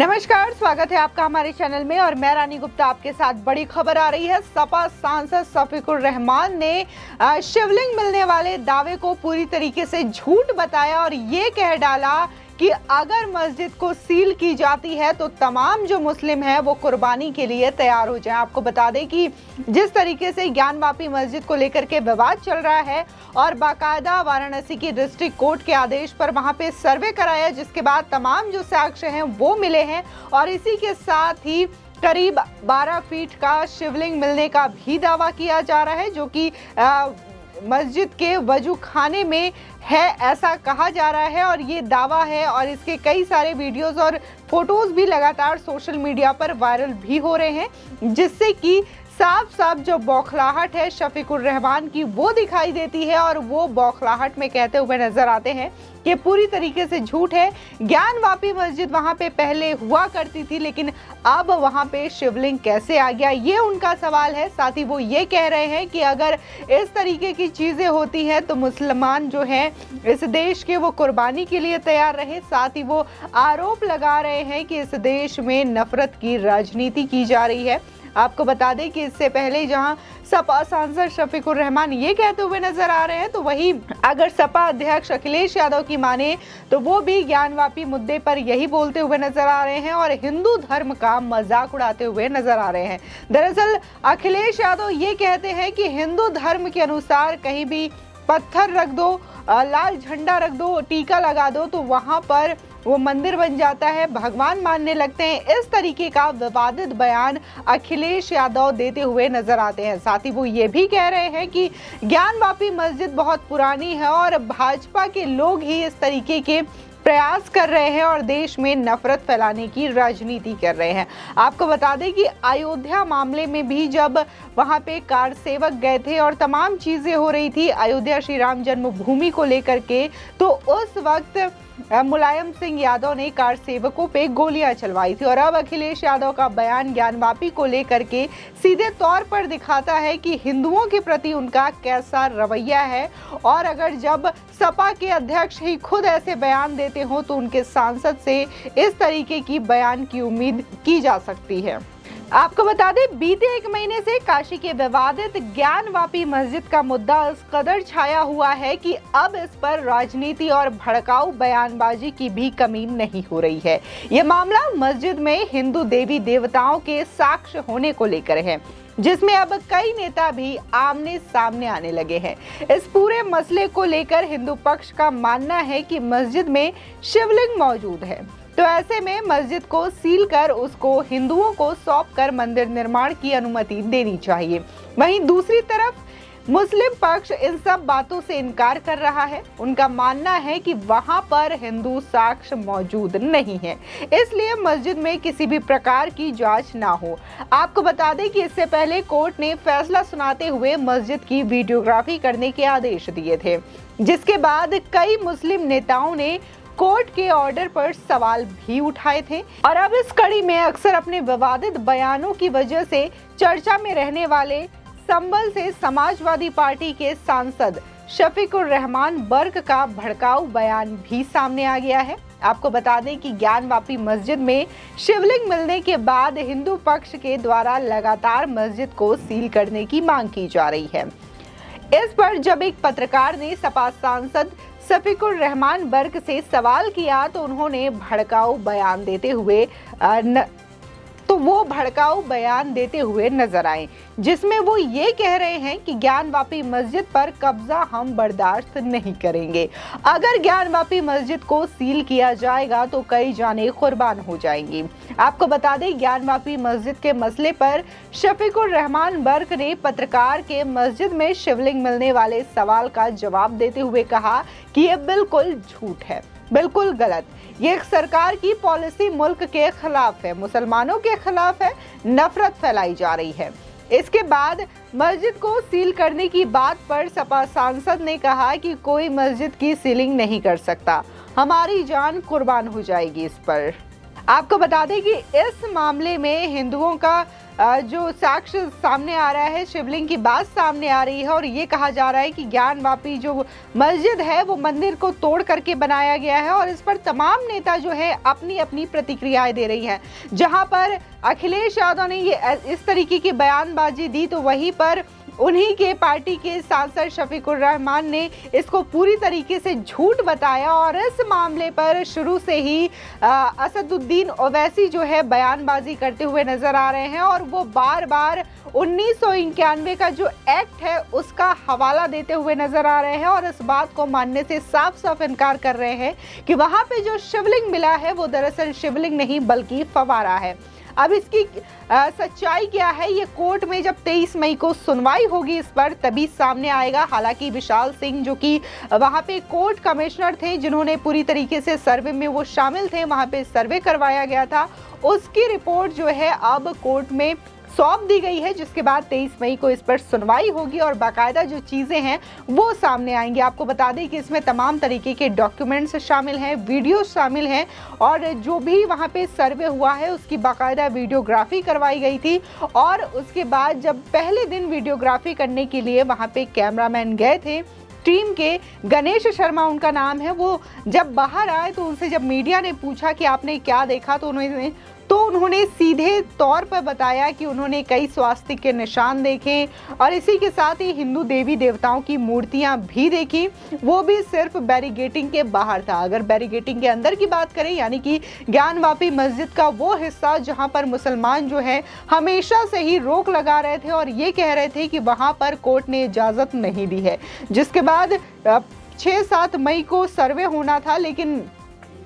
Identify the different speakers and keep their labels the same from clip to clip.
Speaker 1: नमस्कार, स्वागत है आपका हमारे चैनल में और मैं रानी गुप्ता आपके साथ। बड़ी खबर आ रही है। सपा सांसद शफीकुर रहमान ने शिवलिंग मिलने वाले दावे को पूरी तरीके से झूठ बताया और ये कह डाला कि अगर मस्जिद को सील की जाती है तो तमाम जो मुस्लिम हैं वो कुर्बानी के लिए तैयार हो जाएं। आपको बता दें कि जिस तरीके से ज्ञानवापी मस्जिद को लेकर के विवाद चल रहा है और बाकायदा वाराणसी की डिस्ट्रिक्ट कोर्ट के आदेश पर वहां पे सर्वे कराया, जिसके बाद तमाम जो साक्ष्य हैं वो मिले हैं और इसी के साथ ही करीब 12 फीट का शिवलिंग मिलने का भी दावा किया जा रहा है, जो कि मस्जिद के वजू खाने में है, ऐसा कहा जा रहा है और ये दावा है। और इसके कई सारे वीडियोस और फोटोज भी लगातार सोशल मीडिया पर वायरल भी हो रहे हैं, जिससे कि साफ साफ जो बौखलाहट है शफीकुर रहमान की वो दिखाई देती है और वो बौखलाहट में कहते हुए नजर आते हैं कि पूरी तरीके से झूठ है। ज्ञानवापी मस्जिद वहां पे पहले हुआ करती थी, लेकिन अब वहां पे शिवलिंग कैसे आ गया, ये उनका सवाल है। साथ ही वो ये कह रहे हैं कि अगर इस तरीके की चीजें होती हैं तो मुसलमान जो हैं इस देश के वो कुर्बानी के लिए तैयार रहे। साथ ही वो आरोप लगा रहे हैं कि इस देश में नफरत की राजनीति की जा रही है। आपको बता दें कि इससे पहले जहां सपा सांसद शफीकुर रहमान ये कहते हुए नजर आ रहे हैं, तो वही अगर सपा अध्यक्ष अखिलेश यादव की माने तो वो भी ज्ञानवापी मुद्दे पर यही बोलते हुए नजर आ रहे हैं और हिंदू धर्म का मजाक उड़ाते हुए नजर आ रहे हैं। दरअसल अखिलेश यादव ये कहते हैं कि हिंदू धर्म के अनुसार कहीं भी पत्थर रख दो, लाल झंडा रख दो, टीका लगा दो तो वहां पर वो मंदिर बन जाता है, भगवान मानने लगते हैं। इस तरीके का विवादित बयान अखिलेश यादव देते हुए नजर आते हैं। साथ ही वो ये भी कह रहे हैं कि ज्ञानवापी मस्जिद बहुत पुरानी है और भाजपा के लोग ही इस तरीके के प्रयास कर रहे हैं और देश में नफरत फैलाने की राजनीति कर रहे हैं। आपको बता दें कि अयोध्या मामले में भी जब वहां पे कार सेवक गए थे और तमाम चीजें हो रही थी अयोध्या श्री राम जन्मभूमि को लेकर के, तो उस वक्त मुलायम सिंह यादव ने कार सेवकों पे गोलियां चलवाई थी। और अब अखिलेश यादव का बयान ज्ञानवापी को लेकर के सीधे तौर पर दिखाता है कि हिंदुओं के प्रति उनका कैसा रवैया है। और अगर जब सपा के अध्यक्ष ही खुद ऐसे बयान देते हो तो उनके सांसद से इस तरीके की बयान की उम्मीद की जा सकती है। आपको बता दें, बीते 1 महीने से काशी के विवादित ज्ञानवापी मस्जिद का मुद्दा इस कदर छाया हुआ है कि अब इस पर राजनीति और भड़काऊ बयानबाजी की भी कमी नहीं हो रही है। ये मामला मस्जिद में हिंदू देवी देवताओं के साक्ष्य होने को लेकर है, जिसमें अब कई नेता भी आमने सामने आने लगे हैं। इस पूरे मसले को लेकर हिंदू पक्ष का मानना है कि मस्जिद में शिवलिंग मौजूद है, तो ऐसे में मस्जिद को सील कर उसको हिंदुओं को सौंपकर मंदिर निर्माण की अनुमति देनी चाहिए। वहीं दूसरी तरफ मुस्लिम पक्ष इन सब बातों से इनकार कर रहा है। उनका मानना है कि वहां पर हिंदू साक्ष्य मौजूद नहीं है, इसलिए मस्जिद में किसी भी प्रकार की जांच ना हो। आपको बता दें कि इससे पहले कोर्ट ने फैसला सुनाते हुए मस्जिद की वीडियोग्राफी करने के आदेश दिए थे, जिसके बाद कई मुस्लिम नेताओं ने कोर्ट के ऑर्डर पर सवाल भी उठाए थे। और अब इस कड़ी में अक्सर अपने विवादित बयानों की वजह से चर्चा में रहने वाले संभल से समाजवादी पार्टी के सांसद शफीकुर रहमान बर्क का भड़काऊ बयान भी सामने आ गया है। आपको बता दें कि ज्ञानवापी मस्जिद में शिवलिंग मिलने के बाद हिंदू पक्ष के द्वारा लगातार मस्जिद को सील करने की मांग की जा रही है। इस पर जब एक पत्रकार ने सपा सांसद शफीकुर रहमान बर्क से सवाल किया तो उन्होंने भड़काऊ बयान देते हुए नजर आए, जिसमें वो ये कह रहे हैं कि ज्ञानवापी मस्जिद पर कब्जा हम बर्दाश्त नहीं करेंगे। अगर ज्ञानवापी मस्जिद को सील किया जाएगा तो कई जानें कुर्बान हो जाएंगी। आपको बता दें, ज्ञानवापी मस्जिद के मसले पर शफीकुर रहमान बर्क ने पत्रकार के मस्जिद में शिवलिंग मिलने वाले सवाल का जवाब देते हुए कहा कि ये बिल्कुल झूठ है, बिल्कुल गलत। ये सरकार की पॉलिसी मुल्क के खिलाफ है, मुसलमानों के खिलाफ है, नफरत फैलाई जा रही है। इसके बाद मस्जिद को सील करने की बात पर सपा सांसद ने कहा कि कोई मस्जिद की सीलिंग नहीं कर सकता, हमारी जान कुर्बान हो जाएगी इस पर। आपको बता दें कि इस मामले में हिंदुओं का जो साक्ष्य सामने आ रहा है, शिवलिंग की बात सामने आ रही है और ये कहा जा रहा है कि ज्ञानवापी जो मस्जिद है वो मंदिर को तोड़ करके बनाया गया है और इस पर तमाम नेता जो है अपनी अपनी प्रतिक्रियाएं दे रही हैं। जहां पर अखिलेश यादव ने ये इस तरीके की बयानबाजी दी तो वहीं पर उन्हीं के पार्टी के सांसद शफीकुर रहमान ने इसको पूरी तरीके से झूठ बताया और इस मामले पर शुरू से ही असदुद्दीन ओवैसी जो है बयानबाजी करते हुए नजर आ रहे हैं और वो बार बार 1991 का जो एक्ट है उसका हवाला देते हुए नजर आ रहे हैं और इस बात को मानने से साफ साफ इनकार कर रहे हैं कि वहां पे जो शिवलिंग मिला है वो दरअसल शिवलिंग नहीं बल्कि फवारा है। अब इसकी सच्चाई क्या है ये कोर्ट में जब 23 मई को सुनवाई होगी इस पर तभी सामने आएगा। हालांकि विशाल सिंह जो कि वहां पे कोर्ट कमिश्नर थे जिन्होंने पूरी तरीके से सर्वे में वो शामिल थे, वहां पे सर्वे करवाया गया था, उसकी रिपोर्ट जो है अब कोर्ट में सौंप दी गई है, जिसके बाद 23 मई को इस पर सुनवाई होगी और बाकायदा जो चीज़ें हैं वो सामने आएंगी। आपको बता दें कि इसमें तमाम तरीके के डॉक्यूमेंट्स शामिल हैं, वीडियो शामिल हैं और जो भी वहाँ पे सर्वे हुआ है उसकी बाकायदा वीडियोग्राफी करवाई गई थी और उसके बाद जब पहले दिन वीडियोग्राफी करने के लिए वहाँ पे कैमरामैन गए थे टीम के, गणेश शर्मा उनका नाम है, वो जब बाहर आए तो उनसे जब मीडिया ने पूछा कि आपने क्या देखा तो उन्होंने सीधे तौर पर बताया कि उन्होंने कई स्वास्तिक के निशान देखे और इसी के साथ ही हिंदू देवी देवताओं की मूर्तियां भी देखी, वो भी सिर्फ बैरिगेटिंग के बाहर था। अगर बैरिगेटिंग के अंदर की बात करें यानी कि ज्ञानवापी मस्जिद का वो हिस्सा जहां पर मुसलमान जो है हमेशा से ही रोक लगा रहे थे और ये कह रहे थे कि वहां पर कोर्ट ने इजाज़त नहीं दी है, जिसके बाद 6-7 मई को सर्वे होना था, लेकिन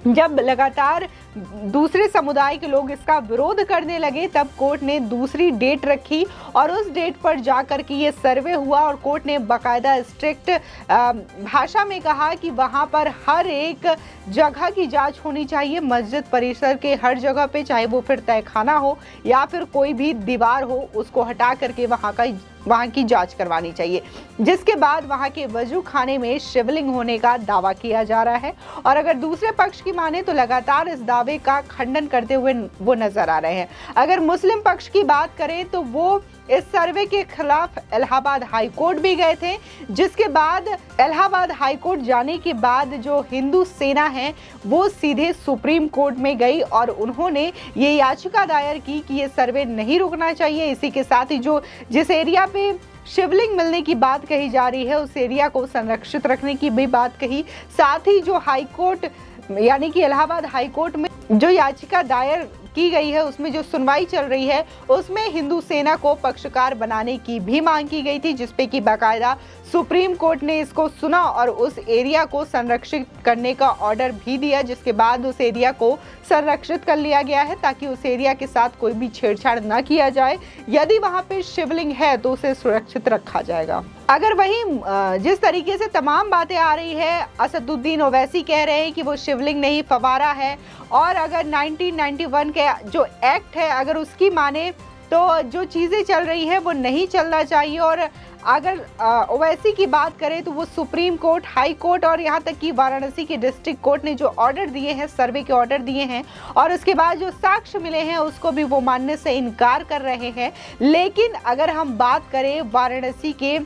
Speaker 1: जब लगातार दूसरे समुदाय के लोग इसका विरोध करने लगे तब कोर्ट ने दूसरी डेट रखी और उस डेट पर जाकर के ये सर्वे हुआ और कोर्ट ने बाकायदा स्ट्रिक्ट भाषा में कहा कि वहाँ पर हर एक जगह की जांच होनी चाहिए, मस्जिद परिसर के हर जगह पे, चाहे वो फिर तहखाना हो या फिर कोई भी दीवार हो, उसको हटा करके वहाँ की जांच करवानी चाहिए। जिसके बाद वहाँ के वजू खाने में शिवलिंग होने का दावा किया जा रहा है और अगर दूसरे पक्ष की माने तो लगातार इस दावे का खंडन करते हुए वो नजर आ रहे हैं। अगर मुस्लिम पक्ष की बात करें तो वो इस सर्वे के खिलाफ इलाहाबाद हाई कोर्ट भी गए थे, जिसके बाद इलाहाबाद हाई कोर्ट जाने के बाद जो हिंदू सेना है वो सीधे सुप्रीम कोर्ट में गई और उन्होंने ये याचिका दायर की कि ये सर्वे नहीं रुकना चाहिए। इसी के साथ ही जिस एरिया पे शिवलिंग मिलने की बात कही जा रही है उस एरिया को संरक्षित रखने की भी बात कही। साथ ही जो हाई कोर्ट यानी कि इलाहाबाद हाई कोर्ट में जो याचिका दायर की गई है उसमें जो सुनवाई चल रही है उसमें हिंदू सेना को पक्षकार बनाने की भी मांग की गई थी, जिसपे कि बाकायदा सुप्रीम कोर्ट ने इसको सुना और उस एरिया को संरक्षित करने का ऑर्डर भी दिया, जिसके बाद उस एरिया को संरक्षित कर लिया गया है ताकि उस एरिया के साथ कोई भी छेड़छाड़ न किया जाए। यदि वहां पे शिवलिंग है तो उसे सुरक्षित रखा जाएगा। अगर वहीं जिस तरीके से तमाम बातें आ रही है, असदुद्दीन ओवैसी कह रहे हैं कि वो शिवलिंग नहीं फवारा है और अगर 1991 के जो एक्ट है अगर उसकी माने तो जो चीज़ें चल रही है वो नहीं चलना चाहिए और अगर ओवैसी की बात करें तो वो सुप्रीम कोर्ट, हाई कोर्ट और यहाँ तक कि वाराणसी के डिस्ट्रिक्ट कोर्ट ने जो ऑर्डर दिए हैं, सर्वे के ऑर्डर दिए हैं और उसके बाद जो साक्ष्य मिले हैं उसको भी वो मानने से इनकार कर रहे हैं। लेकिन अगर हम बात करें वाराणसी के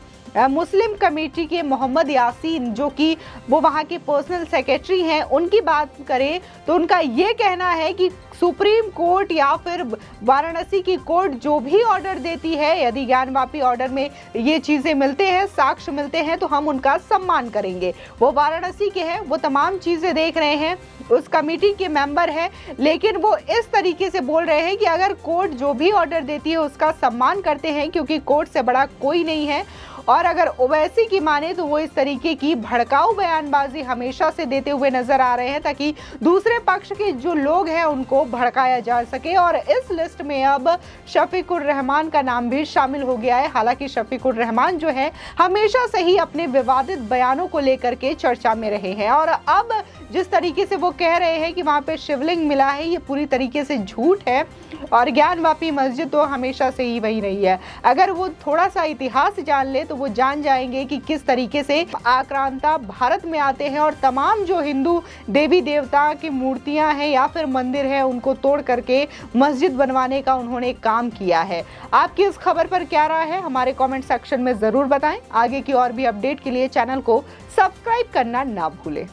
Speaker 1: मुस्लिम कमेटी के मोहम्मद यासीन जो कि वो वहाँ के पर्सनल सेक्रेटरी हैं, उनकी बात करें तो उनका ये कहना है कि सुप्रीम कोर्ट या फिर वाराणसी की कोर्ट जो भी ऑर्डर देती है, यदि ज्ञानवापी ऑर्डर में ये चीज़ें मिलते हैं, साक्ष्य मिलते हैं तो हम उनका सम्मान करेंगे। वो वाराणसी के हैं, वो तमाम चीज़ें देख रहे हैं, उस कमेटी के मेंबर हैं, लेकिन वो इस तरीके से बोल रहे हैं कि अगर कोर्ट जो भी ऑर्डर देती है उसका सम्मान करते हैं क्योंकि कोर्ट से बड़ा कोई नहीं है। और अगर ओवैसी की माने तो वो इस तरीके की भड़काऊ बयानबाजी हमेशा से देते हुए नजर आ रहे हैं ताकि दूसरे पक्ष के जो लोग हैं उनको भड़काया जा सके और इस लिस्ट में अब शफीकुर रहमान का नाम भी शामिल हो गया है। हालांकि शफीकुर रहमान जो है हमेशा से ही अपने विवादित बयानों को लेकर के चर्चा में रहे हैं और अब जिस तरीके से वो कह रहे हैं कि वहाँ पे शिवलिंग मिला है ये पूरी तरीके से झूठ है और ज्ञानवापी मस्जिद तो हमेशा से ही वही रही है। अगर वो थोड़ा सा इतिहास जान ले तो वो जान जाएंगे कि किस तरीके से आक्रांता भारत में आते हैं और तमाम जो हिंदू देवी देवता की मूर्तियां हैं या फिर मंदिर है उनको तोड़ करके मस्जिद बनवाने का उन्होंने काम किया है। आपकी इस खबर पर क्या राय है हमारे कमेंट सेक्शन में जरूर बताएं। आगे की और भी अपडेट के लिए चैनल को सब्सक्राइब करना ना भूलें।